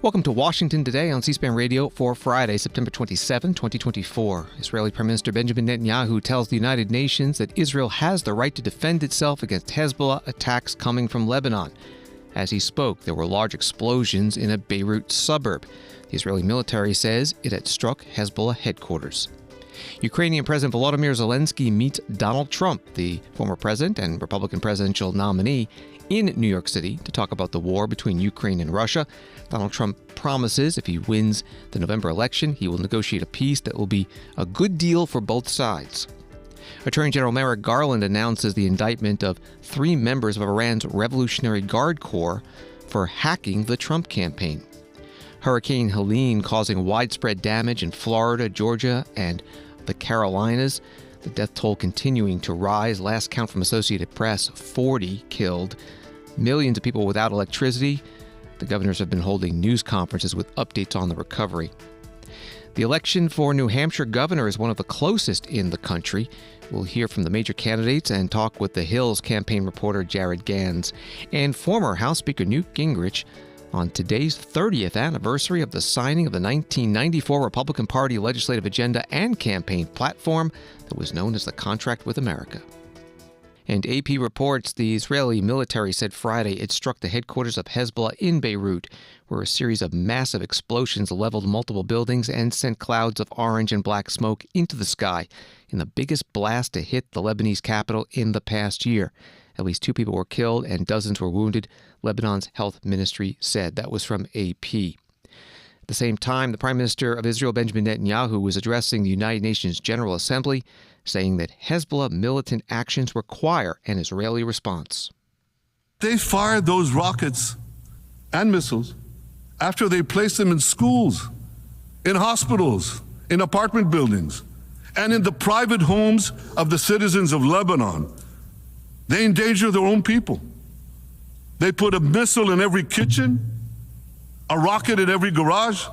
Welcome to Washington Today on C-SPAN Radio for Friday, September 27, 2024. Israeli Prime Minister Benjamin Netanyahu tells the United Nations that Israel has the right to defend itself against Hezbollah attacks coming from Lebanon. As he spoke, there were large explosions in a Beirut suburb. The Israeli military says it had struck Hezbollah headquarters. Ukrainian President Volodymyr Zelensky meets Donald Trump, the former president and Republican presidential nominee, in New York City to talk about the war between Ukraine and Russia. Donald Trump promises if he wins the November election, he will negotiate a peace that will be a good deal for both sides. Attorney General Merrick Garland announces the indictment of 3 members of Iran's Revolutionary Guard Corps for hacking the Trump campaign. Hurricane Helene causing widespread damage in Florida, Georgia, and the Carolinas. The death toll continuing to rise. Last count from Associated Press, 40 killed. Millions of people without electricity. The governors have been holding news conferences with updates on the recovery. The election for New Hampshire governor is one of the closest in the country. We'll hear from the major candidates and talk with the Hill's campaign reporter Jared Gans and former House Speaker Newt Gingrich on today's 30th anniversary of the signing of the 1994 Republican Party legislative agenda and campaign platform that was known as the Contract with America. And AP reports the Israeli military said Friday it struck the headquarters of Hezbollah in Beirut, where a series of massive explosions leveled multiple buildings and sent clouds of orange and black smoke into the sky in the biggest blast to hit the Lebanese capital in the past year. At least 2 people were killed and dozens were wounded, Lebanon's health ministry said. That was from AP. At the same time, the Prime Minister of Israel, Benjamin Netanyahu, was addressing the United Nations General Assembly, saying that Hezbollah militant actions require an Israeli response. They fired those rockets and missiles after they placed them in schools, in hospitals, in apartment buildings, and in the private homes of the citizens of Lebanon. They endanger their own people. They put a missile in every kitchen, a rocket in every garage.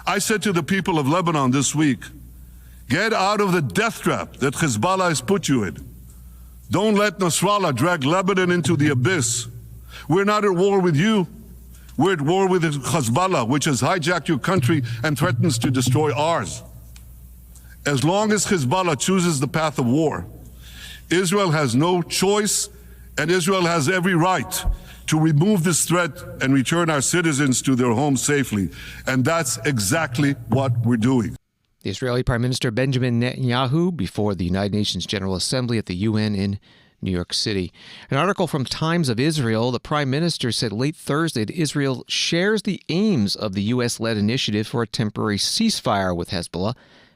I said to the people of Lebanon this week, get out of the death trap that Hezbollah has put you in. Don't let Nasrallah drag Lebanon into the abyss. We're not at war with you. We're at war with Hezbollah, which has hijacked your country and threatens to destroy ours. As long as Hezbollah chooses the path of war, Israel has no choice, and Israel has every right to remove this threat and return our citizens to their homes safely. And that's exactly what we're doing. The Israeli Prime Minister Benjamin Netanyahu before the United Nations General Assembly at the UN in New York City. An article from Times of Israel, the Prime Minister said late Thursday that Israel shares the aims of the U.S.-led initiative for a temporary ceasefire with Hezbollah,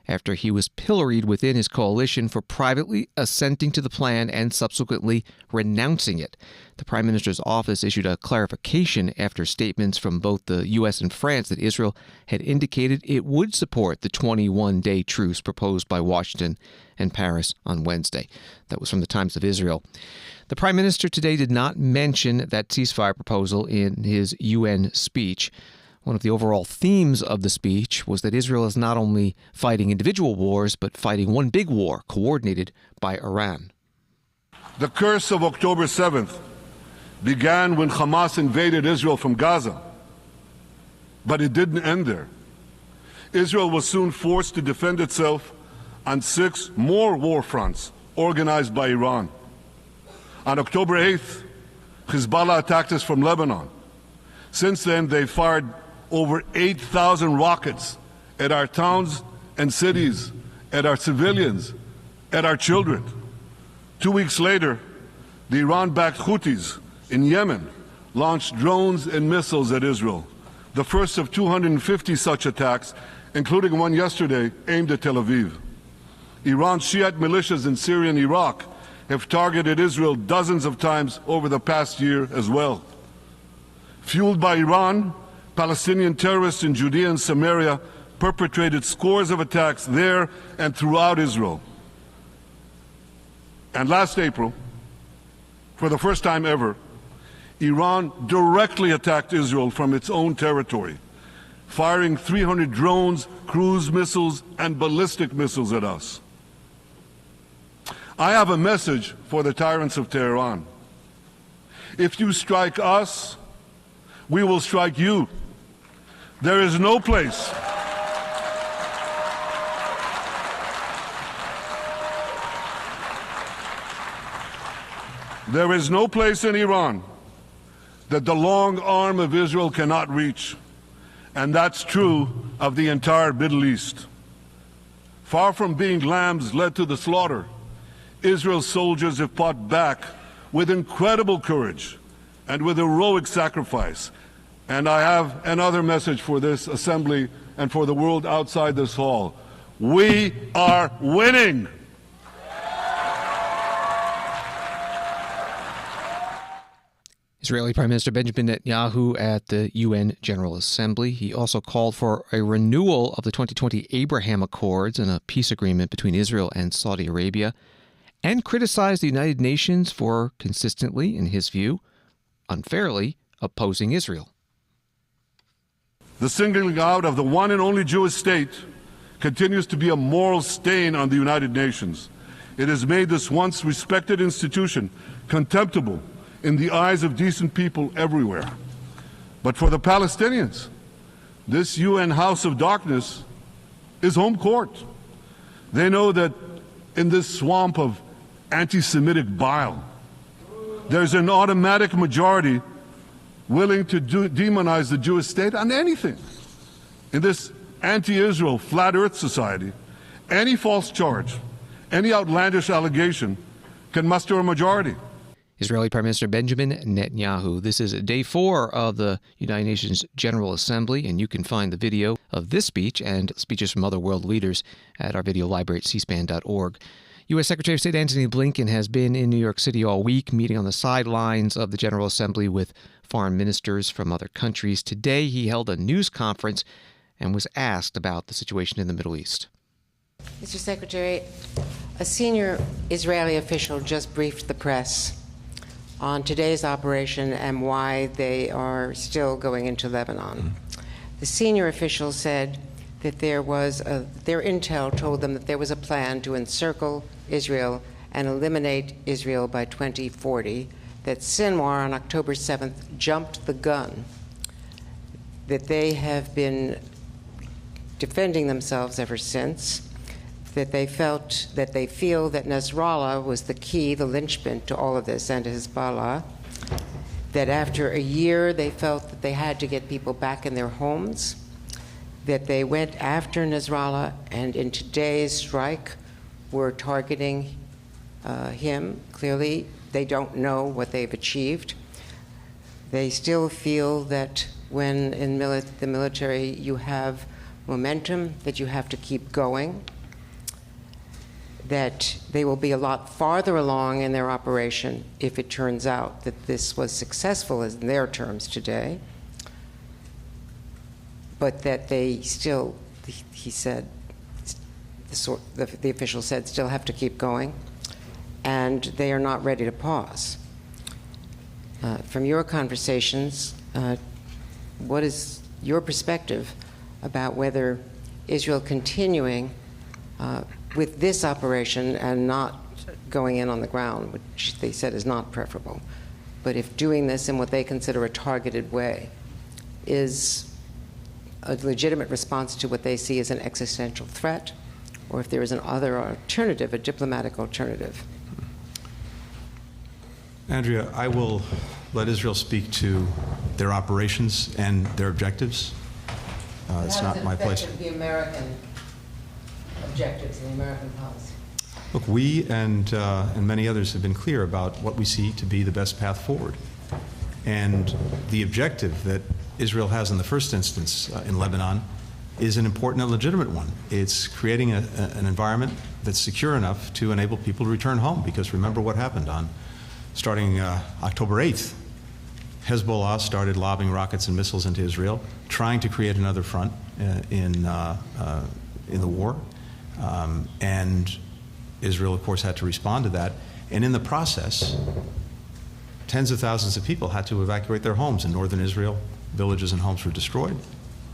after he was pilloried within his coalition for privately assenting to the plan and subsequently renouncing it. The Prime Minister's office issued a clarification after statements from both the U.S. and France that Israel had indicated it would support the 21-day truce proposed by Washington and Paris on Wednesday. That was from the Times of Israel. The Prime Minister today did not mention that ceasefire proposal in his UN speech. One of the overall themes of the speech was that Israel is not only fighting individual wars, but fighting one big war coordinated by Iran. The curse of October 7th began when Hamas invaded Israel from Gaza. But it didn't end there. Israel was soon forced to defend itself on 6 more war fronts organized by Iran. On October 8th, Hezbollah attacked us from Lebanon. Since then, they fired over 8,000 rockets at our towns and cities, at our civilians, at our children. 2 weeks later, the Iran-backed Houthis in Yemen launched drones and missiles at Israel, the first of 250 such attacks, including one yesterday aimed at Tel Aviv. Iran's Shiite militias in Syria and Iraq have targeted Israel dozens of times over the past year as well. Fueled by Iran, Palestinian terrorists in Judea and Samaria perpetrated scores of attacks there and throughout Israel. And last April, for the first time ever, Iran directly attacked Israel from its own territory, firing 300 drones, cruise missiles, and ballistic missiles at us. I have a message for the tyrants of Tehran. If you strike us, we will strike you. There is no place in Iran that the long arm of Israel cannot reach, and that's true of the entire Middle East. Far from being lambs led to the slaughter, Israel's soldiers have fought back with incredible courage and with heroic sacrifice. And I have another message for this assembly and for the world outside this hall. We are winning. Israeli Prime Minister Benjamin Netanyahu at the UN General Assembly. He also called for a renewal of the 2020 Abraham Accords and a peace agreement between Israel and Saudi Arabia, and criticized the United Nations for consistently, in his view, unfairly opposing Israel. The singling out of the one and only Jewish state continues to be a moral stain on the United Nations. It has made this once respected institution contemptible in the eyes of decent people everywhere. But for the Palestinians, this UN House of Darkness is home court. They know that in this swamp of anti-Semitic bile, there's an automatic majority willing to demonize the Jewish state on anything. In this anti-Israel flat earth society, any false charge, any outlandish allegation can muster a majority. Israeli Prime Minister Benjamin Netanyahu. This is day 4 of the United Nations General Assembly, and you can find the video of this speech and speeches from other world leaders at our video library at cspan.org. U.S. Secretary of State Antony Blinken has been in New York City all week, meeting on the sidelines of the General Assembly with foreign ministers from other countries. Today, he held a news conference and was asked about the situation in the Middle East. Mr. Secretary, a senior Israeli official just briefed the press on today's operation and why they are still going into Lebanon. The senior official said that their intel told them that there was a plan to encircle Israel and eliminate Israel by 2040, that Sinwar on October 7th jumped the gun, that they have been defending themselves ever since, that they feel that Nasrallah was the key, the linchpin to all of this, and to Hezbollah, that after a year they felt that they had to get people back in their homes, that they went after Nasrallah, and in today's strike were targeting him. Clearly, they don't know what they've achieved. They still feel that when in the military you have momentum, that you have to keep going, that they will be a lot farther along in their operation if it turns out that this was successful in their terms today, but that they still, he said, the official said, still have to keep going, and they are not ready to pause. From your conversations, what is your perspective about whether Israel continuing with this operation and not going in on the ground, which they said is not preferable, but if doing this in what they consider a targeted way is a legitimate response to what they see as an existential threat, or if there is another alternative, a diplomatic alternative? Andrea, I will let Israel speak to their operations and their objectives. It's not my place. The American objectives and the American policy. Look, we and many others have been clear about what we see to be the best path forward. And the objective that Israel has in the first instance in Lebanon is an important and legitimate one. It's creating an environment that's secure enough to enable people to return home, because remember what happened starting October 8th. Hezbollah started lobbing rockets and missiles into Israel, trying to create another front in the war. And Israel, of course, had to respond to that. And in the process, tens of thousands of people had to evacuate their homes in northern Israel. Villages and homes were destroyed.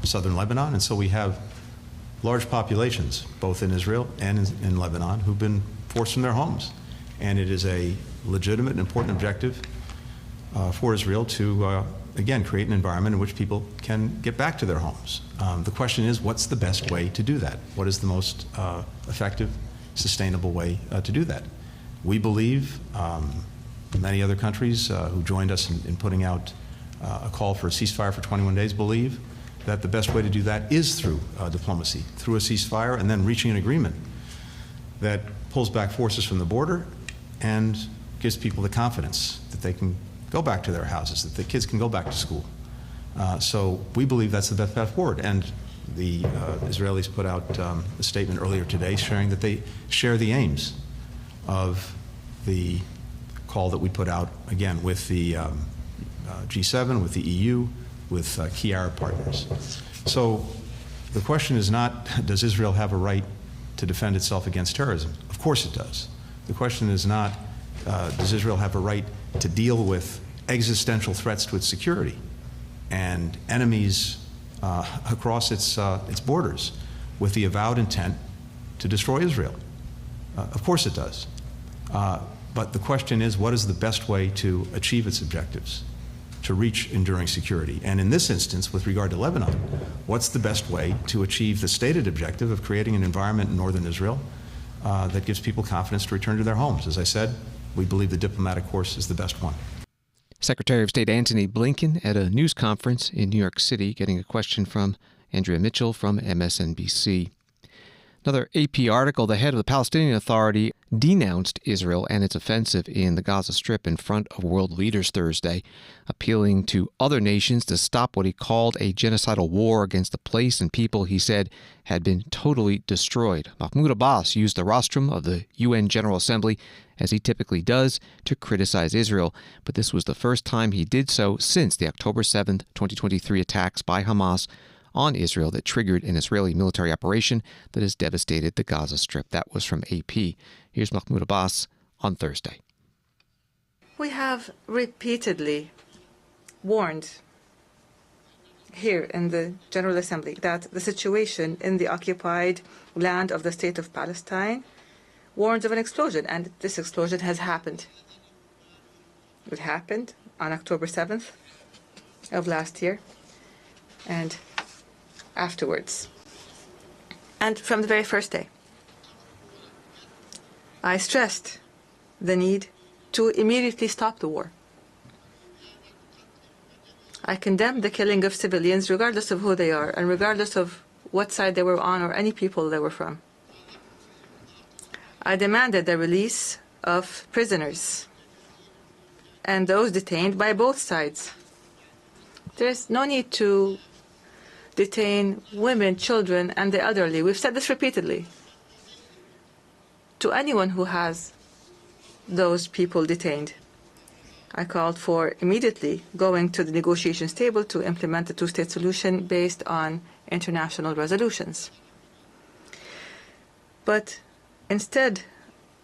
Southern Lebanon. And so we have large populations, both in Israel and in Lebanon, who've been forced from their homes. And it is a legitimate and important objective for Israel to, again, create an environment in which people can get back to their homes. The question is, what's the best way to do that? What is the most effective, sustainable way to do that? We believe, many other countries who joined us in putting out a call for a ceasefire for 21 days believe that the best way to do that is through diplomacy, through a ceasefire, and then reaching an agreement that pulls back forces from the border and gives people the confidence that they can go back to their houses, that the kids can go back to school. So we believe that's the best path forward. And the Israelis put out a statement earlier today sharing that they share the aims of the call that we put out, again, with the G7, with the EU, with key Arab partners. So the question is not, does Israel have a right to defend itself against terrorism? Of course it does. The question is not, does Israel have a right to deal with existential threats to its security and enemies across its borders with the avowed intent to destroy Israel? Of course it does. But the question is, what is the best way to achieve its objectives, to reach enduring security? And in this instance, with regard to Lebanon, what's the best way to achieve the stated objective of creating an environment in northern Israel that gives people confidence to return to their homes? As I said, we believe the diplomatic course is the best one. Secretary of State Antony Blinken at a news conference in New York City, getting a question from Andrea Mitchell from MSNBC. Another AP article, the head of the Palestinian Authority denounced Israel and its offensive in the Gaza Strip in front of world leaders Thursday, appealing to other nations to stop what he called a genocidal war against a place and people he said had been totally destroyed. Mahmoud Abbas used the rostrum of the UN General Assembly, as he typically does, to criticize Israel, but this was the first time he did so since the October 7, 2023 attacks by Hamas on Israel that triggered an Israeli military operation that has devastated the Gaza Strip. That was from AP. Here's Mahmoud Abbas on Thursday. We have repeatedly warned here in the General Assembly that the situation in the occupied land of the State of Palestine warns of an explosion, and this explosion has happened. It happened on October 7th of last year, and afterwards. And from the very first day, I stressed the need to immediately stop the war. I condemned the killing of civilians, regardless of who they are, and regardless of what side they were on or any people they were from. I demanded the release of prisoners and those detained by both sides. There is no need to detain women, children, and the elderly. We've said this repeatedly. To anyone who has those people detained, I called for immediately going to the negotiations table to implement a two-state solution based on international resolutions. But instead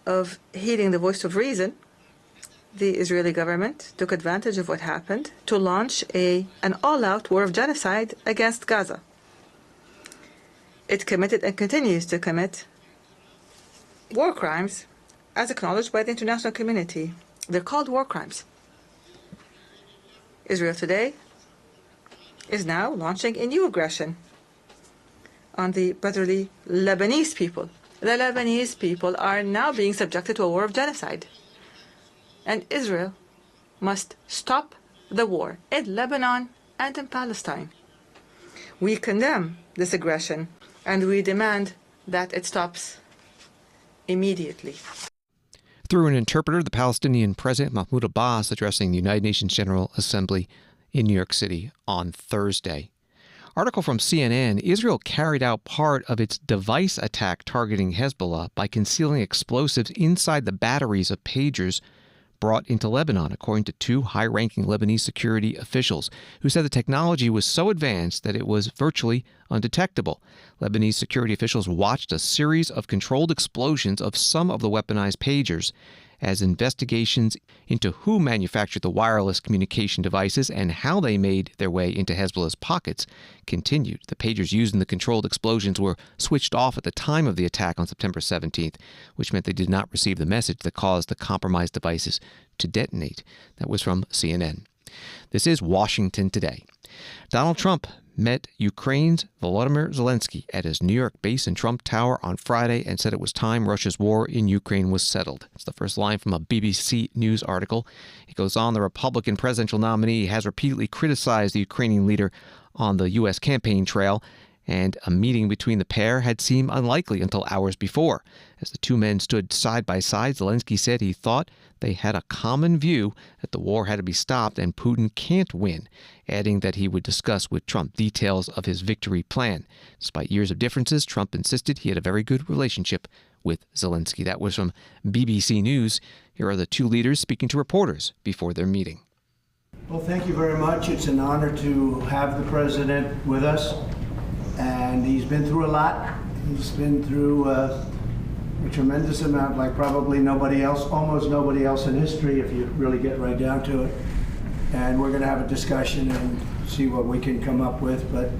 of heeding the voice of reason, the Israeli government took advantage of what happened to launch an all-out war of genocide against Gaza. It committed and continues to commit war crimes as acknowledged by the international community. They're called war crimes. Israel today is now launching a new aggression on the brotherly Lebanese people. The Lebanese people are now being subjected to a war of genocide. And Israel must stop the war in Lebanon and in Palestine. We condemn this aggression and we demand that it stops immediately. Through an interpreter, the Palestinian President Mahmoud Abbas addressing the United Nations General Assembly in New York City on Thursday. Article from CNN, Israel carried out part of its device attack targeting Hezbollah by concealing explosives inside the batteries of pagers brought into Lebanon, according to two high-ranking Lebanese security officials who said the technology was so advanced that it was virtually undetectable. Lebanese security officials watched a series of controlled explosions of some of the weaponized pagers as investigations into who manufactured the wireless communication devices and how they made their way into Hezbollah's pockets continued. The pagers used in the controlled explosions were switched off at the time of the attack on September 17th, which meant they did not receive the message that caused the compromised devices to detonate. That was from CNN. This is Washington Today. Donald Trump met Ukraine's Volodymyr Zelensky at his New York base in Trump Tower on Friday and said it was time Russia's war in Ukraine was settled. It's the first line from a BBC News article. It goes on, the Republican presidential nominee has repeatedly criticized the Ukrainian leader on the U.S. campaign trail, and a meeting between the pair had seemed unlikely until hours before. As the two men stood side by side, Zelensky said he thought they had a common view that the war had to be stopped and Putin can't win, adding that he would discuss with Trump details of his victory plan. Despite years of differences, Trump insisted he had a very good relationship with Zelensky. That was from BBC News. Here are the two leaders speaking to reporters before their meeting. Well, thank you very much. It's an honor to have the president with us. And he's been through a lot. He's been through a tremendous amount, like probably nobody else, almost nobody else in history, if you really get right down to it. And we're going to have a discussion and see what we can come up with. But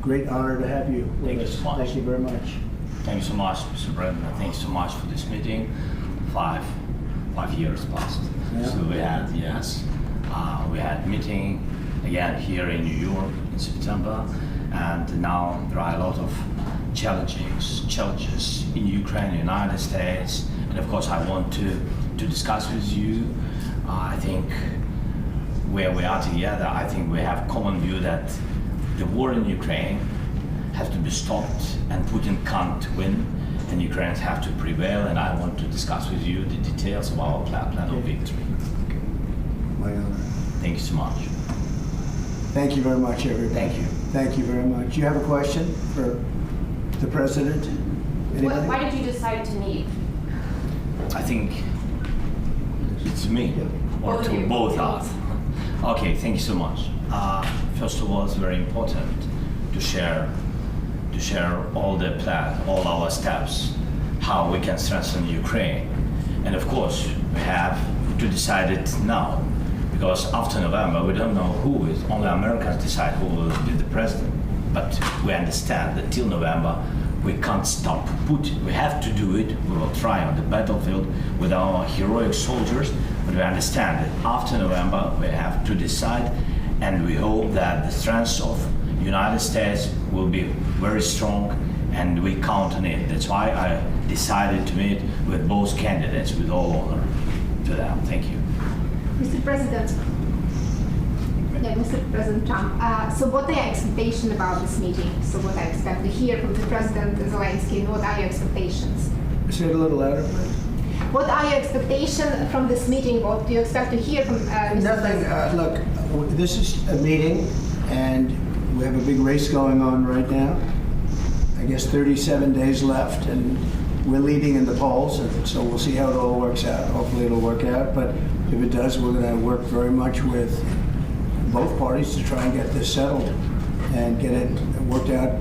great honor to have you with us. Thank you so much. Thank you very much. Thank you so much, Mr. President. Thank you so much for this meeting. 5 years passed. Yeah. So we had meeting again here in New York in September. And now there are a lot of challenges in Ukraine, United States, and of course I want to discuss with you. I think where we are together, I think we have a common view that the war in Ukraine has to be stopped and Putin can't win and Ukrainians have to prevail, and I want to discuss with you the details of our plan of victory. My honor. Thank you so much. Thank you very much, everybody. Thank you. Thank you very much. You have a question for the president? Anybody? Why did you decide to meet? I think it's me, or Both of to you. both us. Okay, thank you so much. First of all, it's very important to share all the plan, all our steps, how we can strengthen Ukraine. And of course, we have to decide it now. Because after November, we don't know who is. Only Americans decide who will be the president. But we understand that till November, we can't stop Putin. We have to do it. We will try on the battlefield with our heroic soldiers. But we understand that after November, we have to decide. And we hope that the strength of the United States will be very strong. And we count on it. That's why I decided to meet with both candidates with all honor to them. Thank you. Mr. President, Mr. President Trump, so what are your expectations about this meeting? So what I expect to hear from the President Zelensky, and what are your expectations? Say it a little louder, please. What are your expectations from this meeting? What do you expect to hear from Mr. Nothing. President? Look, this is a meeting, and we have a big race going on right now. I guess 37 days left, and we're leading in the polls, and so we'll see how it all works out. Hopefully it'll work out, but if it does, we're going to work very much with both parties to try and get this settled and get it worked out.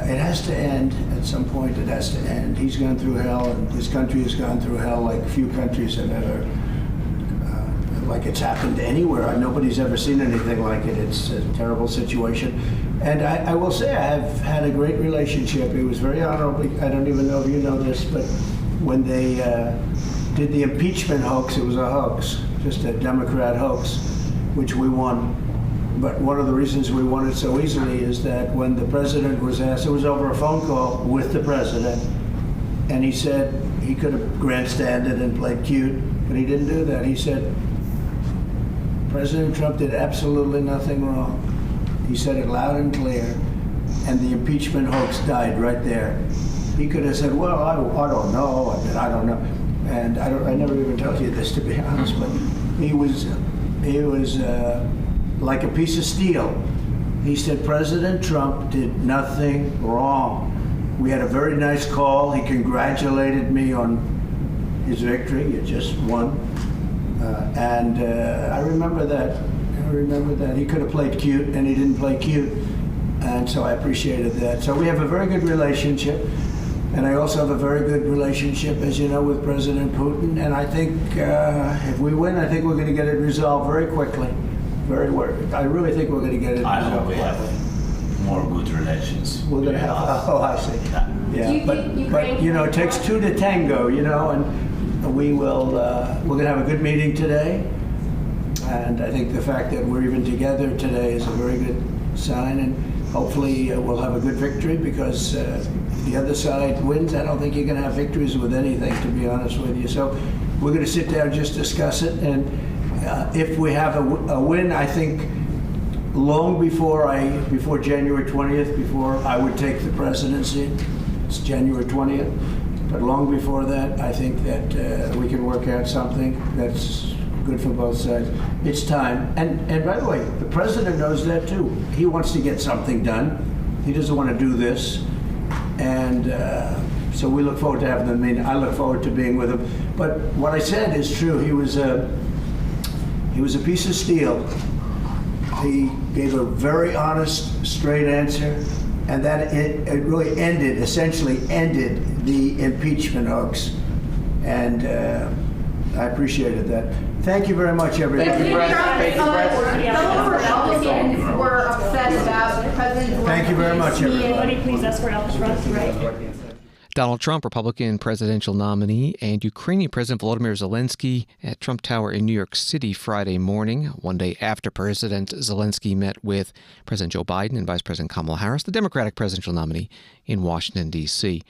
It has to end at some point. It has to end. He's gone through hell, and this country has gone through hell like few countries have ever, like it's happened anywhere. Nobody's ever seen anything like it. It's a terrible situation. And I will say I have had a great relationship. It was very honorable. I don't even know if you know this, but when they did the impeachment hoax, it was a hoax, just a Democrat hoax, which we won. But one of the reasons we won it so easily is that when the president was asked, it was over a phone call with the president, and he said he could have grandstanded and played cute, but he didn't do that. He said, President Trump did absolutely nothing wrong. He said it loud and clear, and the impeachment hoax died right there. He could have said, well, I don't know, I don't know. And I never even told you this, to be honest, but he was like a piece of steel. He said President Trump did nothing wrong. We had a very nice call. He congratulated me on his victory. He just won. And I remember that. He could have played cute, and he didn't play cute. And so I appreciated that. So we have a very good relationship. And I also have a very good relationship, as you know, with President Putin. And I think if we win, I think we're going to get it resolved very quickly. I really think we're going to get it resolved. I hope we have more good relations. We're going to have. Oh, I see. Yeah, but you know, it takes two to tango. You know, and we will. We're going to have a good meeting today. And I think the fact that we're even together today is a very good sign. And hopefully we'll have a good victory, because if the other side wins, I don't think you're going to have victories with anything, to be honest with you. So we're going to sit down, just discuss it. And if we have a win, I think long before January 20th, before I would take the presidency, it's January 20th. But long before that, I think that we can work out something that's good for both sides. It's time. And by the way, the president knows that too. He wants to get something done. He doesn't want to do this. And so we look forward to having the meeting. I look forward to being with him. But what I said is true. He was a piece of steel. He gave a very honest, straight answer, and that it really essentially ended the impeachment hoax. And I appreciated that. Thank you very much, everybody. Thank you, President. Some Republicans were upset about President Zelensky. Thank you very much, everybody. Please escort out the front, right? Donald Trump, Republican presidential nominee, and Ukrainian President Volodymyr Zelensky at Trump Tower in New York City Friday morning, one day after President Zelensky met with President Joe Biden and Vice President Kamala Harris, the Democratic presidential nominee, in Washington, D.C.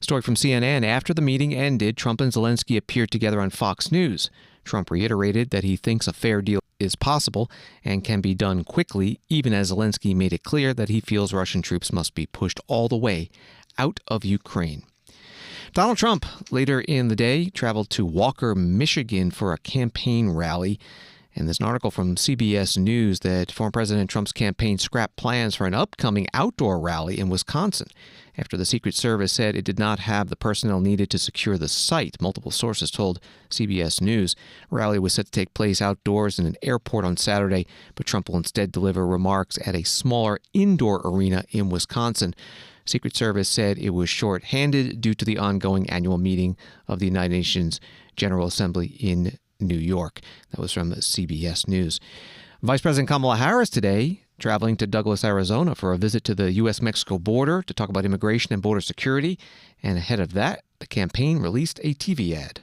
Story from CNN. After the meeting ended, Trump and Zelensky appeared together on Fox News. Trump reiterated that he thinks a fair deal is possible and can be done quickly, even as Zelensky made it clear that he feels Russian troops must be pushed all the way out of Ukraine. Donald Trump, later in the day, traveled to Walker, Michigan for a campaign rally. And there's an article from CBS News that former President Trump's campaign scrapped plans for an upcoming outdoor rally in Wisconsin after the Secret Service said it did not have the personnel needed to secure the site. Multiple sources told CBS News. The rally was set to take place outdoors in an airport on Saturday, but Trump will instead deliver remarks at a smaller indoor arena in Wisconsin. Secret Service said it was short-handed due to the ongoing annual meeting of the United Nations General Assembly in New York. That was from CBS News. Vice President Kamala Harris today traveling to Douglas, Arizona for a visit to the U.S.-Mexico border to talk about immigration and border security. And ahead of that, the campaign released a TV ad.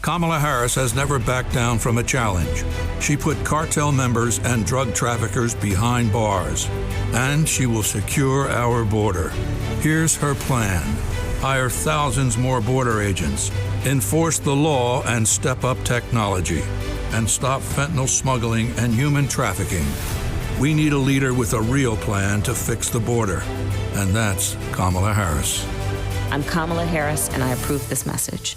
Kamala Harris has never backed down from a challenge. She put cartel members and drug traffickers behind bars, and she will secure our border. Here's her plan. Hire thousands more border agents, enforce the law and step up technology, and stop fentanyl smuggling and human trafficking. We need a leader with a real plan to fix the border, and that's Kamala Harris. I'm Kamala Harris, and I approve this message.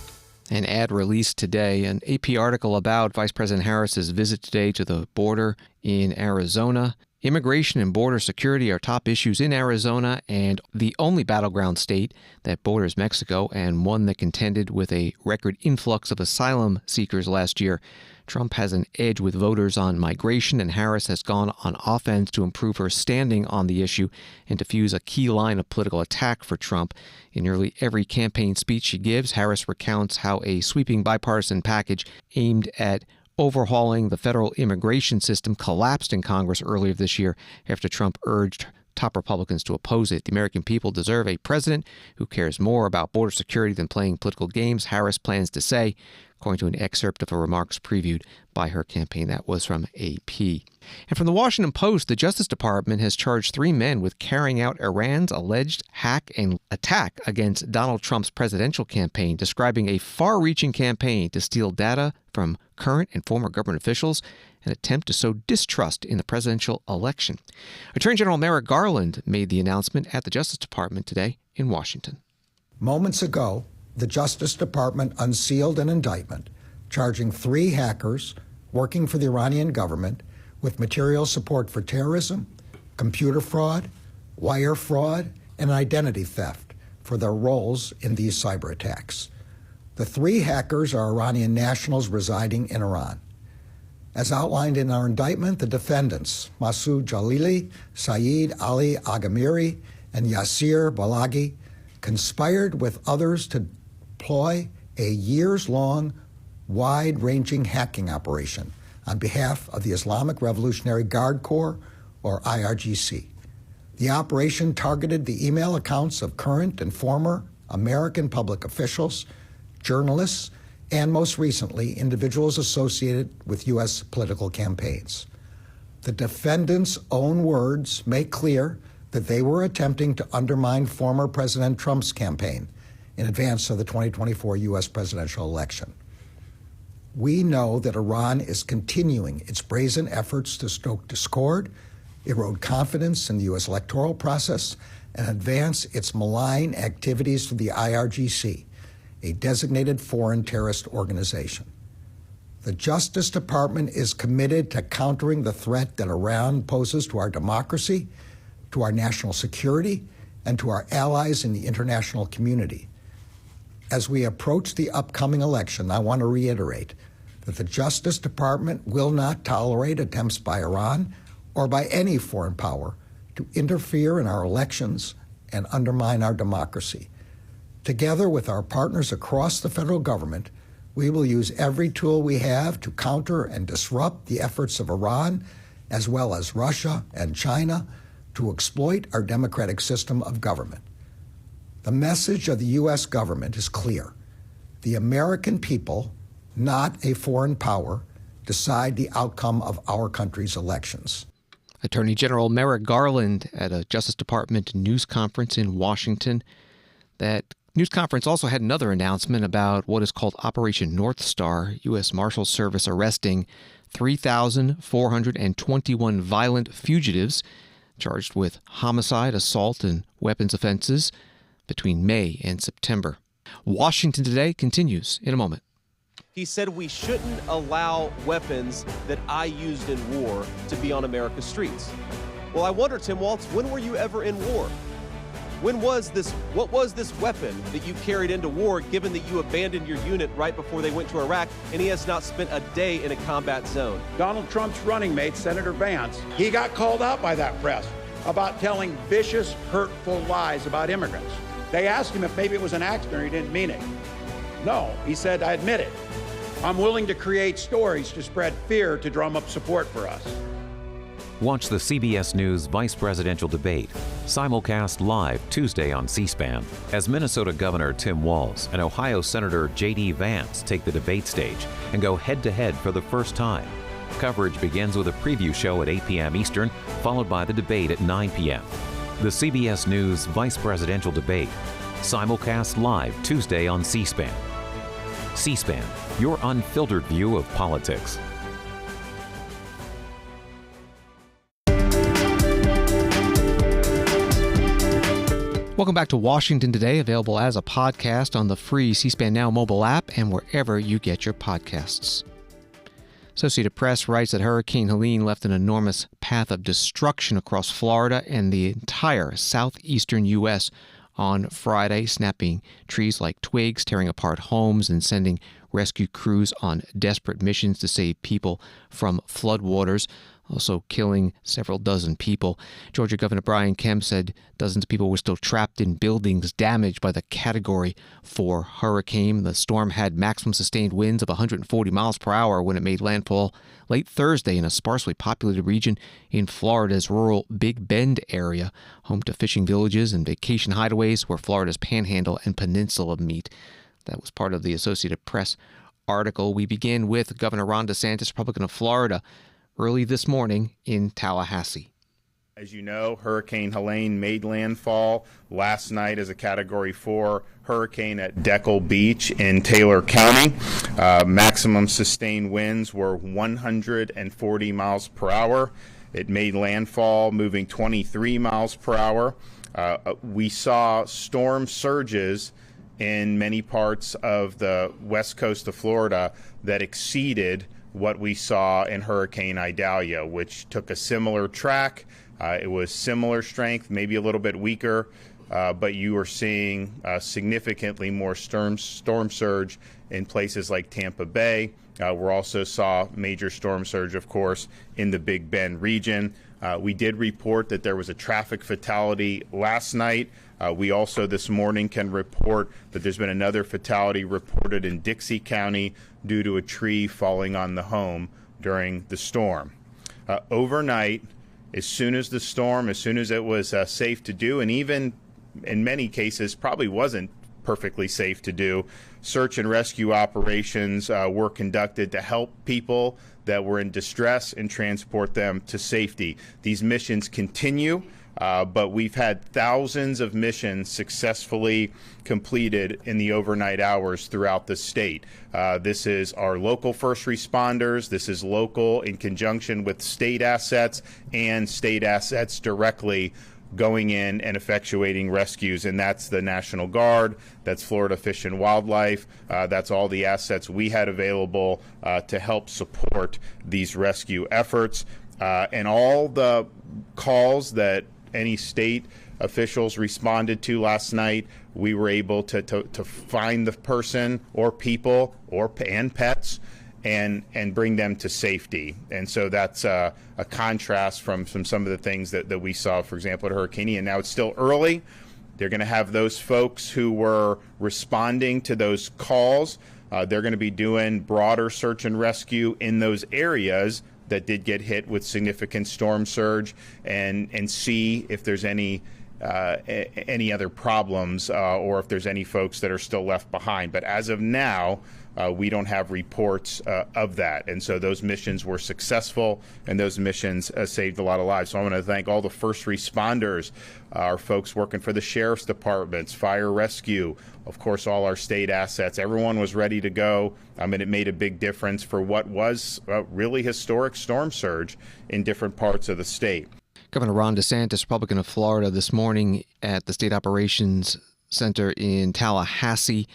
An ad released today, an AP article about Vice President Harris's visit today to the border in Arizona. Immigration and border security are top issues in Arizona, and the only battleground state that borders Mexico, and one that contended with a record influx of asylum seekers last year. Trump has an edge with voters on migration, and Harris has gone on offense to improve her standing on the issue and defuse a key line of political attack for Trump. In nearly every campaign speech she gives, Harris recounts how a sweeping bipartisan package aimed at overhauling the federal immigration system collapsed in Congress earlier this year after Trump urged top Republicans to oppose it. The American people deserve a president who cares more about border security than playing political games, Harris plans to say, according to an excerpt of her remarks previewed by her campaign. That was from AP. And from the Washington Post, the Justice Department has charged 3 men with carrying out Iran's alleged hack and attack against Donald Trump's presidential campaign, describing a far-reaching campaign to steal data from current and former government officials, an attempt to sow distrust in the presidential election. Attorney General Merrick Garland made the announcement at the Justice Department today in Washington. Moments ago, the Justice Department unsealed an indictment charging 3 hackers working for the Iranian government with material support for terrorism, computer fraud, wire fraud, and identity theft for their roles in these cyber attacks. The 3 hackers are Iranian nationals residing in Iran. As outlined in our indictment, the defendants, Masoud Jalili, Saeed Ali Agamiri, and Yasir Balaghi, conspired with others to deploy a years-long, wide-ranging hacking operation on behalf of the Islamic Revolutionary Guard Corps, or IRGC. The operation targeted the email accounts of current and former American public officials, journalists, and most recently, individuals associated with U.S. political campaigns. The defendants' own words make clear that they were attempting to undermine former President Trump's campaign in advance of the 2024 U.S. presidential election. We know that Iran is continuing its brazen efforts to stoke discord, erode confidence in the U.S. electoral process, and advance its malign activities through the IRGC, a designated foreign terrorist organization. The Justice Department is committed to countering the threat that Iran poses to our democracy, to our national security, and to our allies in the international community. As we approach the upcoming election, I want to reiterate that the Justice Department will not tolerate attempts by Iran or by any foreign power to interfere in our elections and undermine our democracy. Together with our partners across the federal government, we will use every tool we have to counter and disrupt the efforts of Iran, as well as Russia and China, to exploit our democratic system of government. The message of the U.S. government is clear. The American people, not a foreign power, decide the outcome of our country's elections. Attorney General Merrick Garland at a Justice Department news conference in Washington. That news conference also had another announcement about what is called Operation North Star, U.S. Marshals Service arresting 3,421 violent fugitives charged with homicide, assault, and weapons offenses between May and September. Washington Today continues in a moment. He said we shouldn't allow weapons that I used in war to be on America's streets. Well, I wonder, Tim Waltz, when were you ever in war? What was this weapon that you carried into war, given that you abandoned your unit right before they went to Iraq, and he has not spent a day in a combat zone? Donald Trump's running mate, Senator Vance, he got called out by that press about telling vicious, hurtful lies about immigrants. They asked him if maybe it was an accident or he didn't mean it. No, he said, I admit it. I'm willing to create stories to spread fear to drum up support for us. Watch the CBS News Vice Presidential Debate, simulcast live Tuesday on C-SPAN, as Minnesota Governor Tim Walz and Ohio Senator J.D. Vance take the debate stage and go head-to-head for the first time. Coverage begins with a preview show at 8 p.m. Eastern, followed by the debate at 9 p.m. The CBS News Vice Presidential Debate, simulcast live Tuesday on C-SPAN. C-SPAN, your unfiltered view of politics. Welcome back to Washington Today, available as a podcast on the free C-SPAN Now mobile app and wherever you get your podcasts. Associated Press writes that Hurricane Helene left an enormous path of destruction across Florida and the entire southeastern U.S. on Friday, snapping trees like twigs, tearing apart homes, and sending rescue crews on desperate missions to save people from floodwaters, also killing several dozen people. Georgia Governor Brian Kemp said dozens of people were still trapped in buildings damaged by the Category 4 hurricane. The storm had maximum sustained winds of 140 miles per hour when it made landfall late Thursday in a sparsely populated region in Florida's rural Big Bend area, home to fishing villages and vacation hideaways where Florida's Panhandle and Peninsula meet. That was part of the Associated Press article. We begin with Governor Ron DeSantis, Republican of Florida, early this morning in Tallahassee. As you know, Hurricane Helene made landfall last night as a Category 4 hurricane at Deckle Beach in Taylor County. Maximum sustained winds were 140 miles per hour. It made landfall moving 23 miles per hour. We saw storm surges in many parts of the west coast of Florida that exceeded what we saw in Hurricane Idalia, which took a similar track. It was similar strength, maybe a little bit weaker, but you were seeing significantly more storm surge in places like Tampa Bay, We also saw major storm surge, of course, in the Big Bend region. We did report that there was a traffic fatality last night. We also this morning can report that there's been another fatality reported in Dixie County due to a tree falling on the home during the storm. Overnight, as soon as it was safe to do, and even in many cases probably wasn't perfectly safe to do, search and rescue operations were conducted to help people that were in distress and transport them to safety. These missions continue, but we've had thousands of missions successfully completed in the overnight hours throughout the state. This is our local first responders. This is local in conjunction with state assets and state assets directly going in and effectuating rescues, and that's the National Guard, that's Florida Fish and Wildlife, that's all the assets we had available to help support these rescue efforts. And all the calls that any state officials responded to last night, we were able to find the person or people and pets and bring them to safety. And so that's a contrast from some of the things that we saw, for example, at Hurricane Ian. Now it's still early. They're going to have those folks who were responding to those calls. They're going to be doing broader search and rescue in those areas that did get hit with significant storm surge and see if there's any other problems or if there's any folks that are still left behind. But as of now, we don't have reports of that. And so those missions were successful, and those missions saved a lot of lives. So I want to thank all the first responders, our folks working for the sheriff's departments, fire rescue, of course, all our state assets. Everyone was ready to go, and it made a big difference for what was a really historic storm surge in different parts of the state. Governor Ron DeSantis, Republican of Florida, this morning at the State Operations Center in Tallahassee.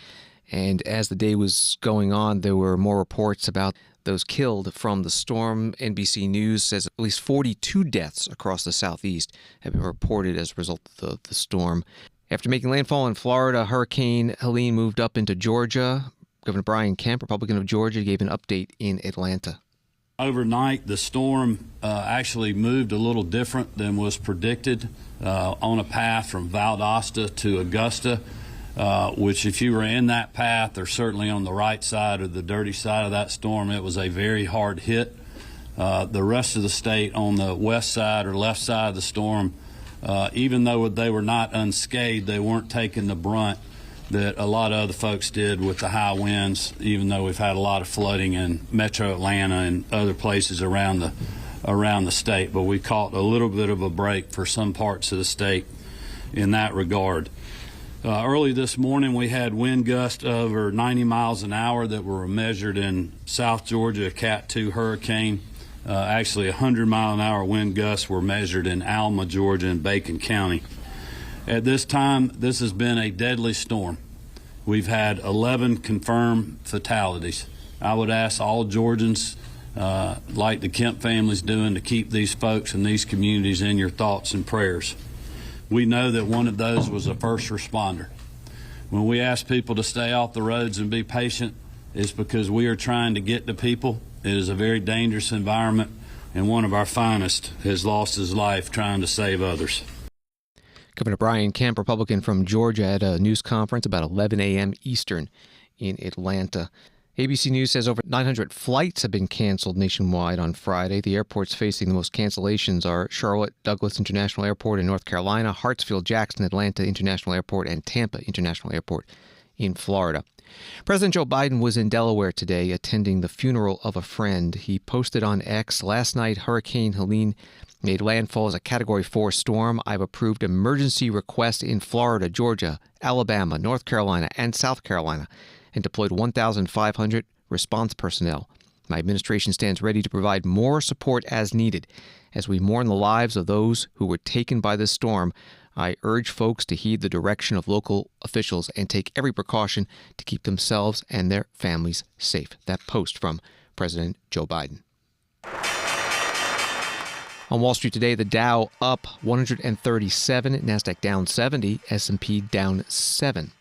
And as the day was going on, there were more reports about those killed from the storm. NBC News says at least 42 deaths across the southeast have been reported as a result of the storm. After making landfall in Florida, Hurricane Helene moved up into Georgia. Governor Brian Kemp, Republican of Georgia, gave an update in Atlanta. Overnight, the storm actually moved a little different than was predicted on a path from Valdosta to Augusta. Which if you were in that path or certainly on the right side or the dirty side of that storm, it was a very hard hit. The rest of the state on the west side or left side of the storm, even though they were not unscathed, they weren't taking the brunt that a lot of other folks did with the high winds, even though we've had a lot of flooding in metro Atlanta and other places around the state. But we caught a little bit of a break for some parts of the state in that regard. Early this morning, we had wind gusts over 90 miles an hour that were measured in South Georgia, a Cat 2 hurricane. Actually, 100-mile-an-hour wind gusts were measured in Alma, Georgia, and Bacon County. At this time, this has been a deadly storm. We've had 11 confirmed fatalities. I would ask all Georgians, like the Kemp family's doing, to keep these folks and these communities in your thoughts and prayers. We know that one of those was a first responder. When we ask people to stay off the roads and be patient, it's because we are trying to get to people. It is a very dangerous environment, and one of our finest has lost his life trying to save others. Governor Brian Kemp, Republican from Georgia, at a news conference about 11 a.m. Eastern in Atlanta. ABC News says over 900 flights have been canceled nationwide on Friday. The airports facing the most cancellations are Charlotte Douglas International Airport in North Carolina, Hartsfield-Jackson Atlanta International Airport, and Tampa International Airport in Florida. President Joe Biden was in Delaware today attending the funeral of a friend. He posted on X, "Last night, Hurricane Helene made landfall as a Category 4 storm. I've approved emergency requests in Florida, Georgia, Alabama, North Carolina, and South Carolina, and deployed 1,500 response personnel. My administration stands ready to provide more support as needed. As we mourn the lives of those who were taken by this storm, I urge folks to heed the direction of local officials and take every precaution to keep themselves and their families safe." That post from President Joe Biden. On Wall Street today, the Dow up 137, NASDAQ down 70, S&P down 7.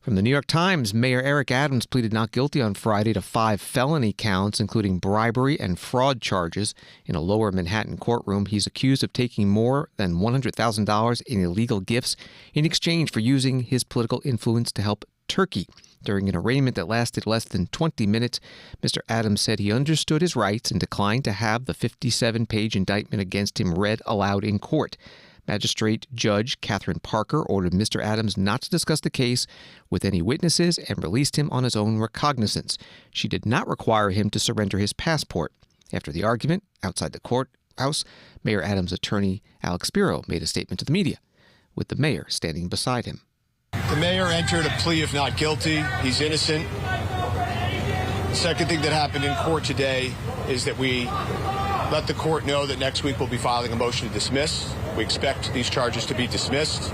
From the New York Times, Mayor Eric Adams pleaded not guilty on Friday to 5 felony counts, including bribery and fraud charges. In a lower Manhattan courtroom, he's accused of taking more than $100,000 in illegal gifts in exchange for using his political influence to help Turkey. During an arraignment that lasted less than 20 minutes, Mr. Adams said he understood his rights and declined to have the 57-page indictment against him read aloud in court. Magistrate Judge Catherine Parker ordered Mr. Adams not to discuss the case with any witnesses and released him on his own recognizance. She did not require him to surrender his passport. After the argument, outside the courthouse, Mayor Adams' attorney Alex Spiro made a statement to the media, with the mayor standing beside him. The mayor entered a plea of not guilty. He's innocent. The second thing that happened in court today is that we let the court know that next week we'll be filing a motion to dismiss. We expect these charges to be dismissed.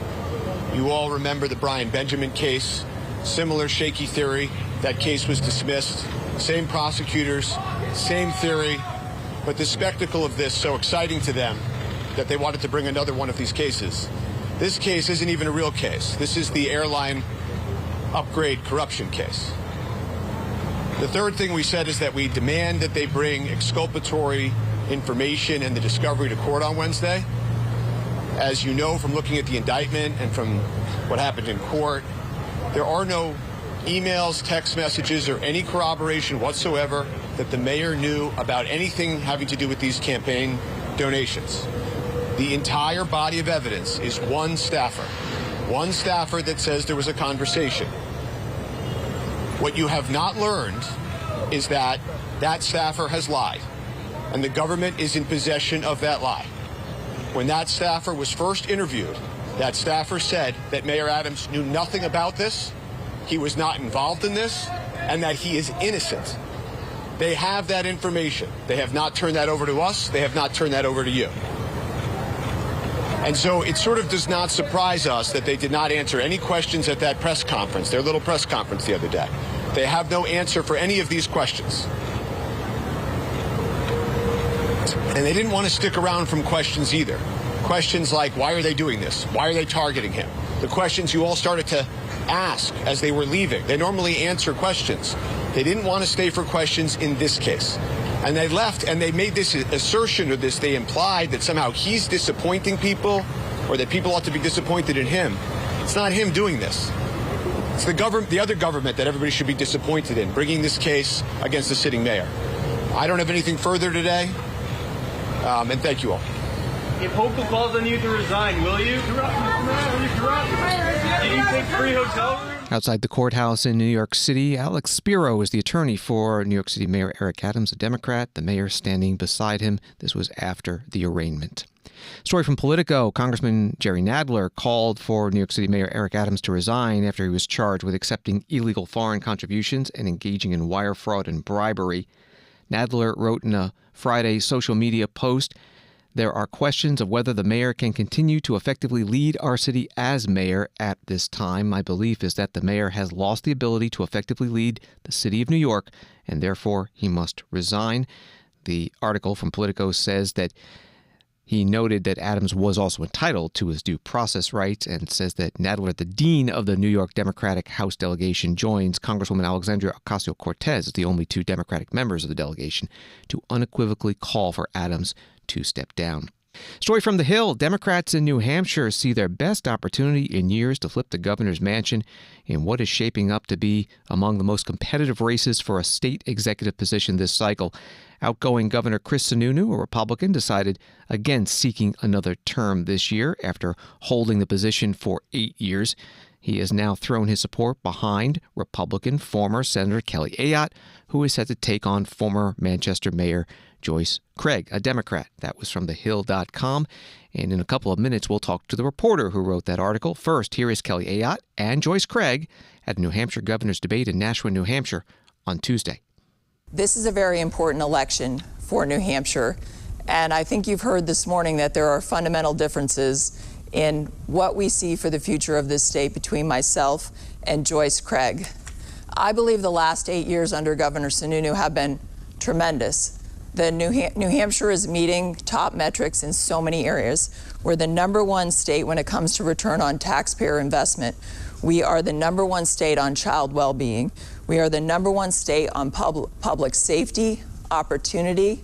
You all remember the Brian Benjamin case. Similar shaky theory. That case was dismissed. Same prosecutors, same theory. But the spectacle of this so exciting to them that they wanted to bring another one of these cases. This case isn't even a real case. This is the airline upgrade corruption case. The third thing we said is that we demand that they bring exculpatory information and the discovery to court on Wednesday. As you know from looking at the indictment and from what happened in court, there are no emails, text messages, or any corroboration whatsoever that the mayor knew about anything having to do with these campaign donations. The entire body of evidence is one staffer that says there was a conversation. What you have not learned is that that staffer has lied, and the government is in possession of that lie. When that staffer was first interviewed, that staffer said that Mayor Adams knew nothing about this, he was not involved in this, and that he is innocent. They have that information. They have not turned that over to us. They have not turned that over to you. And so it sort of does not surprise us that they did not answer any questions at that press conference, their little press conference the other day. They have no answer for any of these questions. And they didn't want to stick around from questions either. Questions like, why are they doing this? Why are they targeting him? The questions you all started to ask as they were leaving. They normally answer questions. They didn't want to stay for questions in this case. And they left, and they made this assertion, or this, they implied that somehow he's disappointing people, or that people ought to be disappointed in him. It's not him doing this. It's the other government that everybody should be disappointed in, bringing this case against the sitting mayor. I don't have anything further today, and thank you all. If Hochul calls on you to resign, will you? Did you take free hotel room? Outside the courthouse in New York City, Alex Spiro is the attorney for New York City Mayor Eric Adams, a Democrat. The mayor standing beside him. This was after the arraignment. Story from Politico. Congressman Jerry Nadler called for New York City Mayor Eric Adams to resign after he was charged with accepting illegal foreign contributions and engaging in wire fraud and bribery. Nadler wrote in a Friday social media post, "There are questions of whether the mayor can continue to effectively lead our city as mayor at this time. My belief is that the mayor has lost the ability to effectively lead the city of New York, and therefore he must resign." The article from Politico says that he noted that Adams was also entitled to his due process rights and says that Nadler, the dean of the New York Democratic House delegation, joins Congresswoman Alexandria Ocasio-Cortez, the only two Democratic members of the delegation, to unequivocally call for Adams to step down. Story from The Hill. Democrats in New Hampshire see their best opportunity in years to flip the governor's mansion in what is shaping up to be among the most competitive races for a state executive position this cycle. Outgoing Governor Chris Sununu, a Republican, decided against seeking another term this year after holding the position for 8 years. He has now thrown his support behind Republican former Senator Kelly Ayotte, who is set to take on former Manchester Mayor Joyce Craig, a Democrat. That was from thehill.com. And in a couple of minutes, we'll talk to the reporter who wrote that article. First, here is Kelly Ayotte and Joyce Craig at a New Hampshire governor's debate in Nashua, New Hampshire on Tuesday. This is a very important election for New Hampshire. And I think you've heard this morning that there are fundamental differences in what we see for the future of this state between myself and Joyce Craig. I believe the last 8 years under Governor Sununu have been tremendous. The New Hampshire is meeting top metrics in so many areas. We're the #1 state when it comes to return on taxpayer investment. We are the #1 state on child well-being. We are the #1 state on public safety, opportunity,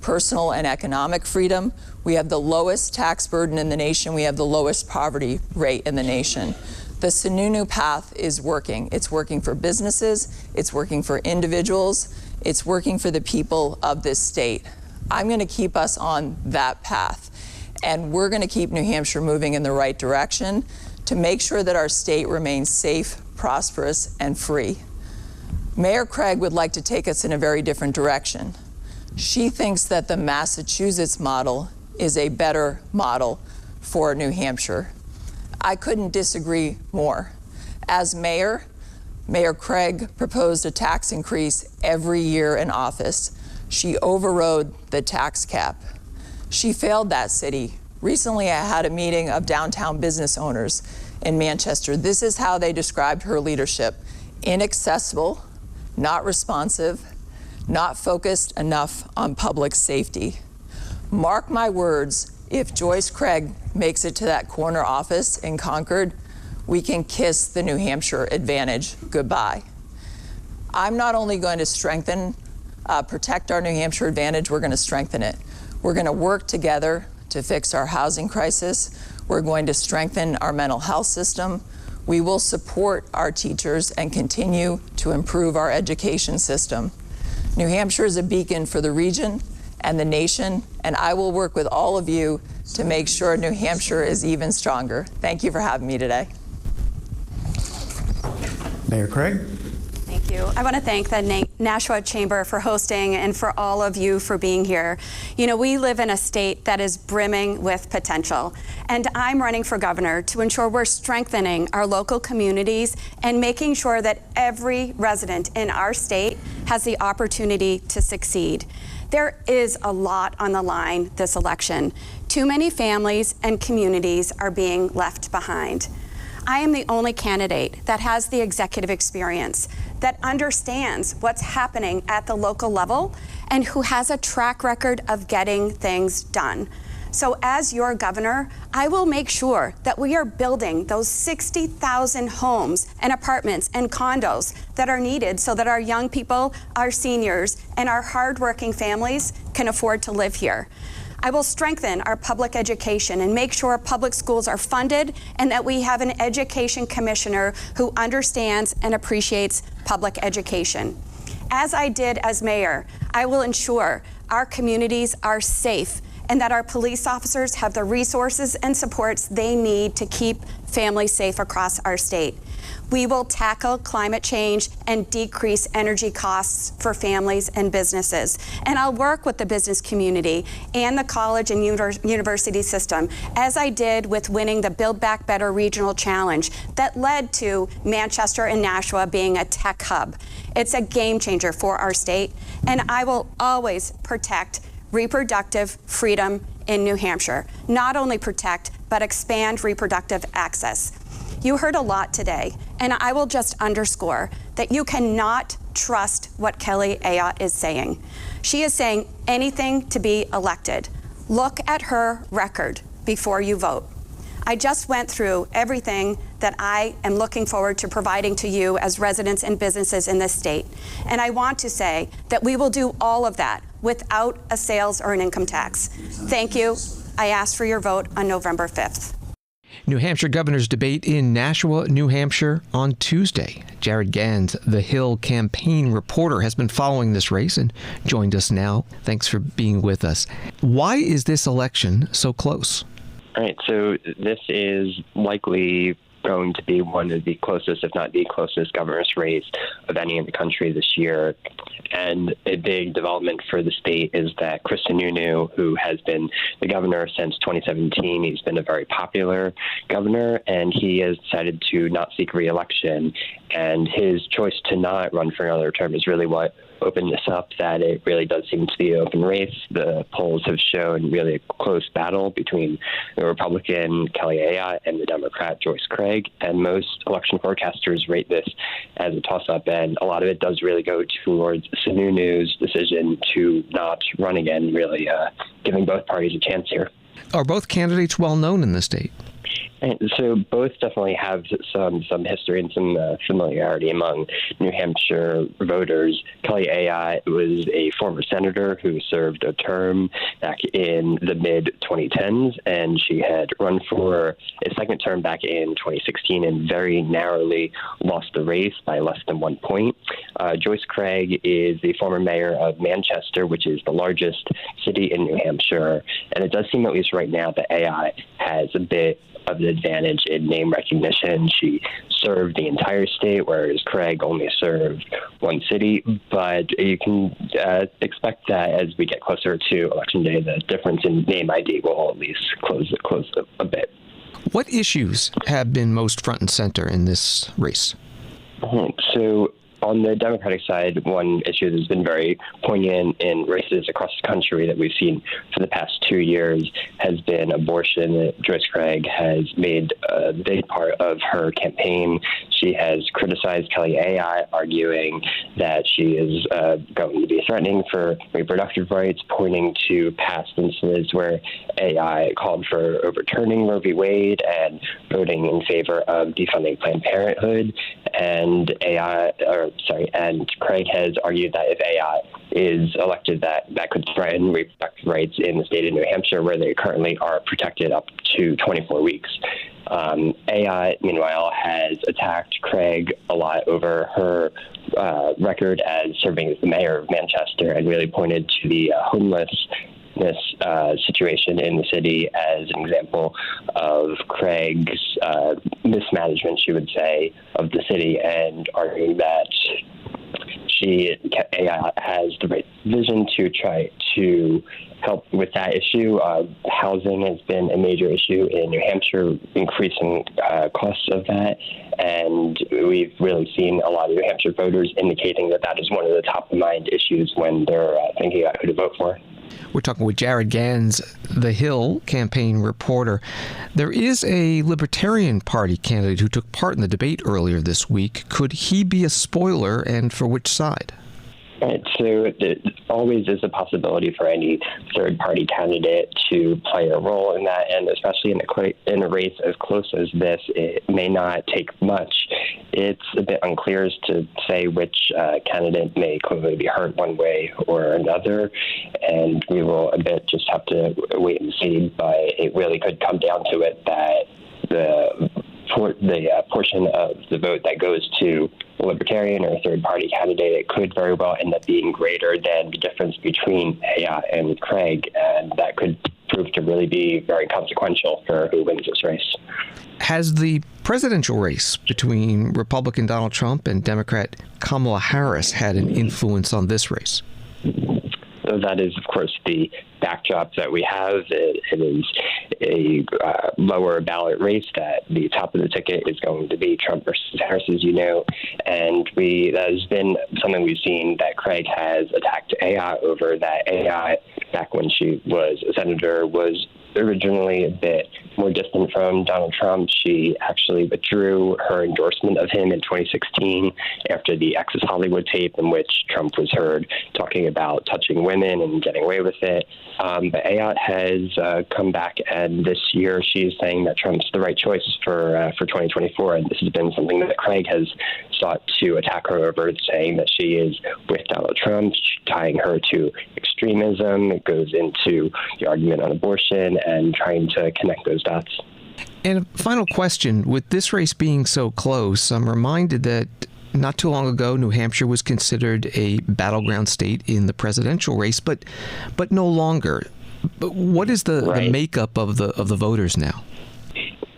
personal and economic freedom. We have the lowest tax burden in the nation. We have the lowest poverty rate in the nation. The Sununu path is working. It's working for businesses. It's working for individuals. It's working for the people of this state. I'm going to keep us on that path. And we're going to keep New Hampshire moving in the right direction to make sure that our state remains safe, prosperous, and free. Mayor Craig would like to take us in a very different direction. She thinks that the Massachusetts model is a better model for New Hampshire. I couldn't disagree more. As mayor, Mayor Craig proposed a tax increase every year in office. She overrode the tax cap. She failed that city. Recently, I had a meeting of downtown business owners in Manchester. This is how they described her leadership: inaccessible, not responsive, not focused enough on public safety. Mark my words, if Joyce Craig makes it to that corner office in Concord, we can kiss the New Hampshire advantage goodbye. I'm not only going to protect our New Hampshire advantage, we're going to strengthen it. We're going to work together to fix our housing crisis. We're going to strengthen our mental health system. We will support our teachers and continue to improve our education system. New Hampshire is a beacon for the region and the nation, and I will work with all of you to make sure New Hampshire is even stronger. Thank you for having me today. Mayor Craig. Thank you. I want to thank the Nashua Chamber for hosting and for all of you for being here. You know, we live in a state that is brimming with potential, and I'm running for governor to ensure we're strengthening our local communities and making sure that every resident in our state has the opportunity to succeed. There is a lot on the line this election. Too many families and communities are being left behind. I am the only candidate that has the executive experience, that understands what's happening at the local level, and who has a track record of getting things done. So as your governor, I will make sure that we are building those 60,000 homes and apartments and condos that are needed so that our young people, our seniors, and our hardworking families can afford to live here. I will strengthen our public education and make sure public schools are funded and that we have an education commissioner who understands and appreciates public education. As I did as mayor, I will ensure our communities are safe and that our police officers have the resources and supports they need to keep families safe across our state. We will tackle climate change and decrease energy costs for families and businesses. And I'll work with the business community and the college and university system, as I did with winning the Build Back Better Regional Challenge that led to Manchester and Nashua being a tech hub. It's a game changer for our state, and I will always protect reproductive freedom in New Hampshire. Not only protect, but expand reproductive access. You heard a lot today, and I will just underscore that you cannot trust what Kelly Ayotte is saying. She is saying anything to be elected. Look at her record before you vote. I just went through everything that I am looking forward to providing to you as residents and businesses in this state. And I want to say that we will do all of that without a sales or an income tax. Thank you. I ask for your vote on November 5th. New Hampshire governor's debate in Nashua, New Hampshire on Tuesday. Jared Gans, the Hill campaign reporter, has been following this race and joined us now. Thanks for being with us. Why is this election so close? All right, so this is likely going to be one of the closest, if not the closest, governor's race of any in the country this year. And a big development for the state is that Chris Sununu, who has been the governor since 2017, he's been a very popular governor, and he has decided to not seek re-election. And his choice to not run for another term is really what opened this up, that it really does seem to be an open race. The polls have shown really a close battle between the Republican Kelly Ayotte and the Democrat Joyce Craig, and most election forecasters rate this as a toss-up, and a lot of it does really go towards Sununu's decision to not run again, really giving both parties a chance here. Are both candidates well known in the state? And so both definitely have some history and some familiarity among New Hampshire voters. Kelly Ayotte was a former senator who served a term back in the mid-2010s, and she had run for a second term back in 2016 and very narrowly lost the race by less than 1 point. Joyce Craig is the former mayor of Manchester, which is the largest city in New Hampshire, and it does seem, at least right now, that Ayotte has a bit of an advantage in name recognition. She served the entire state, whereas Craig only served one city. But you can expect that as we get closer to Election Day, the difference in name ID will at least close a bit. What issues have been most front and center in this race? So on the Democratic side, one issue that's been very poignant in races across the country that we've seen for the past 2 years has been abortion. Joyce Craig has made a big part of her campaign. She has criticized Kelly Ayotte, arguing that she is going to be threatening for reproductive rights, pointing to past incidents where Ayotte called for overturning Roe v. Wade and voting in favor of defunding Planned Parenthood. And Craig has argued that if Ayotte is elected, that could threaten reproductive rights in the state of New Hampshire, where they currently are protected up to 24 weeks. Ayotte, meanwhile, has attacked Craig a lot over her record as serving as the mayor of Manchester, and really pointed to the homelessness situation in the city as an example of Craig's mismanagement, she would say, of the city, and arguing that Ayotte has the right vision to try to help with that issue. Housing has been a major issue in New Hampshire, increasing costs of that, and we've really seen a lot of New Hampshire voters indicating that is one of the top-of-mind issues when they're thinking about who to vote for. We're talking with Jared Gans, the Hill campaign reporter. There is a Libertarian Party candidate who took part in the debate earlier this week. Could he be a spoiler, and for which side? Right, so there always is a possibility for any third-party candidate to play a role in that, and especially in a race as close as this, it may not take much. It's a bit unclear as to say which candidate may clearly be hurt one way or another, and we will just have to wait and see, but it really could come down to it that the portion of the vote that goes to a Libertarian or a third-party candidate, it could very well end up being greater than the difference between Ayotte and Craig, and that could prove to really be very consequential for who wins this race. Has the presidential race between Republican Donald Trump and Democrat Kamala Harris had an influence on this race? So that is, of course, the backdrop that we have. It is a lower ballot race that the top of the ticket is going to be Trump versus Harris, as you know. And that has been something we've seen that Craig has attacked Ayotte over, that Ayotte, back when she was a senator, was originally a bit more distant from Donald Trump. She actually withdrew her endorsement of him in 2016 after the Access Hollywood tape, in which Trump was heard talking about touching women and getting away with it. But Ayotte has come back, and this year she's saying that Trump's the right choice for 2024, and this has been something that Craig has sought to attack her over, saying that she is with Donald Trump, tying her to extremism. It goes into the argument on abortion and trying to connect those dots. And a final question, with this race being so close, I'm reminded that not too long ago, New Hampshire was considered a battleground state in the presidential race, but no longer. But what is the makeup of the voters now?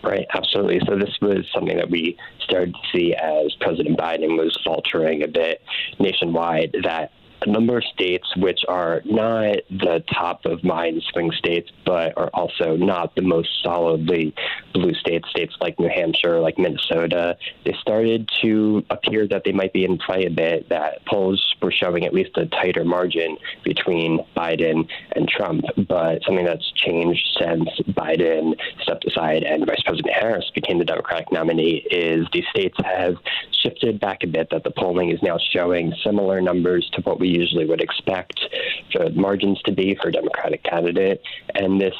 Right, absolutely. So this was something that we started to see as President Biden was faltering a bit nationwide, that a number of states which are not the top of mind swing states, but are also not the most solidly blue states like New Hampshire, like Minnesota, they started to appear that they might be in play a bit, that polls were showing at least a tighter margin between Biden and Trump. But something that's changed since Biden stepped aside and Vice President Harris became the Democratic nominee is these states have shifted back a bit, that the polling is now showing similar numbers to what we usually would expect the margins to be for a Democratic candidate. And this,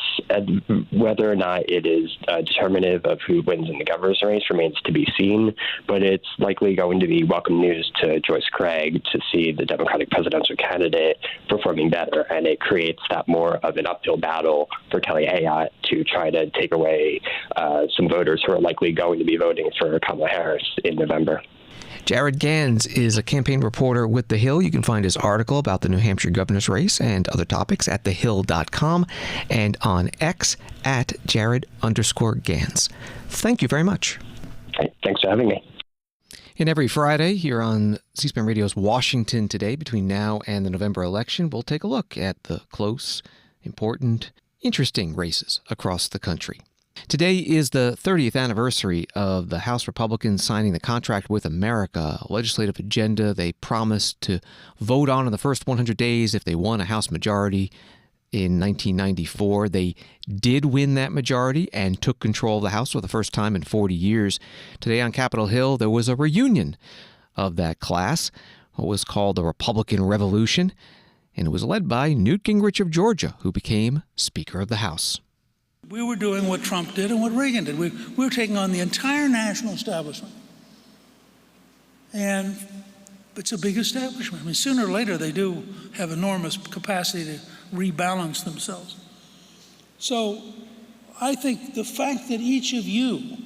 whether or not it is determinative of who wins in the governor's race remains to be seen, but it's likely going to be welcome news to Joyce Craig to see the Democratic presidential candidate performing better, and it creates that more of an uphill battle for Kelly Ayotte to try to take away some voters who are likely going to be voting for Kamala Harris in November. Jared Gans is a campaign reporter with The Hill. You can find his article about the New Hampshire governor's race and other topics at thehill.com and on X at Jared_Gans. Thank you very much. Thanks for having me. And every Friday here on C-SPAN Radio's Washington Today, between now and the November election, we'll take a look at the close, important, interesting races across the country. Today is the 30th anniversary of the House Republicans signing the contract with America, a legislative agenda they promised to vote on in the first 100 days if they won a House majority in 1994. They did win that majority and took control of the House for the first time in 40 years. Today on Capitol Hill, there was a reunion of that class, what was called the Republican Revolution, and it was led by Newt Gingrich of Georgia, who became Speaker of the House. We were doing what Trump did and what Reagan did. We were taking on the entire national establishment. And it's a big establishment. I mean, sooner or later, they do have enormous capacity to rebalance themselves. So I think the fact that each of you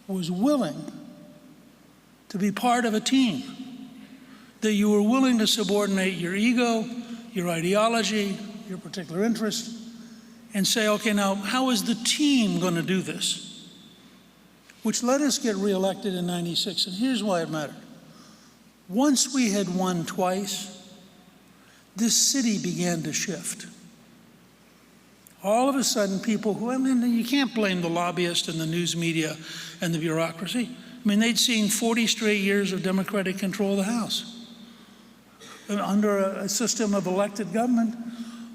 was willing to be part of a team, that you were willing to subordinate your ego, your ideology, your particular interest, and say, okay, now how is the team going to do this? Which let us get reelected in '96, and here's why it mattered. Once we had won twice, this city began to shift. All of a sudden, people who, I mean, you can't blame the lobbyists and the news media and the bureaucracy. I mean, they'd seen 40 straight years of Democratic control of the House. Under a system of elected government,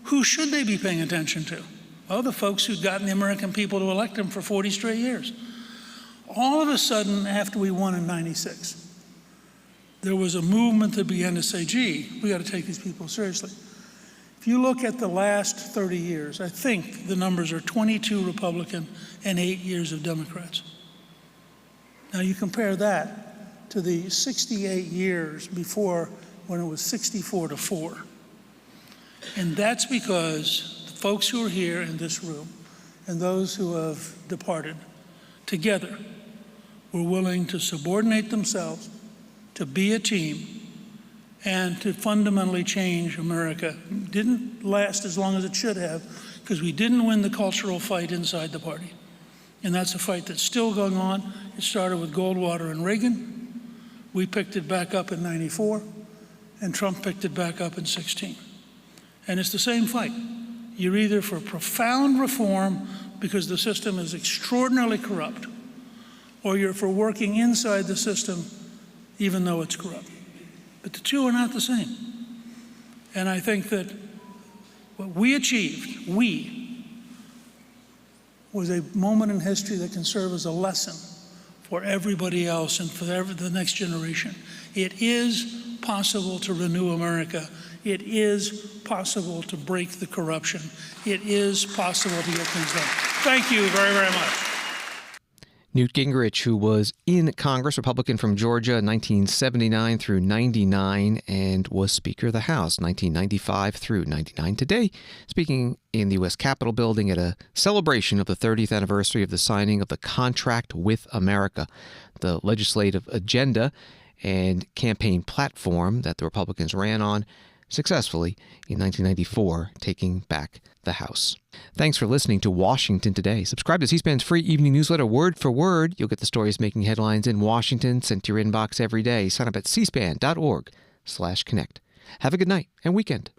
who should they be paying attention to? Well, the folks who'd gotten the American people to elect them for 40 straight years. All of a sudden, after we won in '96, there was a movement that began to say, gee, we got to take these people seriously. If you look at the last 30 years, I think the numbers are 22 Republican and 8 years of Democrats. Now you compare that to the 68 years before, when it was 64-4. And that's because folks who are here in this room and those who have departed together were willing to subordinate themselves, to be a team, and to fundamentally change America. It didn't last as long as it should have because we didn't win the cultural fight inside the party. And that's a fight that's still going on. It started with Goldwater and Reagan. We picked it back up in '94, and Trump picked it back up in '16. And it's the same fight. You're either for profound reform because the system is extraordinarily corrupt, or you're for working inside the system even though it's corrupt. But the two are not the same. And I think that what we achieved, was a moment in history that can serve as a lesson for everybody else and for the next generation. It is possible to renew America. It is possible to break the corruption. It is possible to get things done. Thank you very, very much. Newt Gingrich, who was in Congress, Republican from Georgia, 1979 through 99, and was Speaker of the House, 1995 through 99. Today, speaking in the U.S. Capitol building at a celebration of the 30th anniversary of the signing of the Contract with America, the legislative agenda and campaign platform that the Republicans ran on successfully in 1994, taking back the House. Thanks for listening to Washington Today. Subscribe to C-SPAN's free evening newsletter word for word. You'll get the stories making headlines in Washington sent to your inbox every day. Sign up at cspan.org/connect. Have a good night and weekend.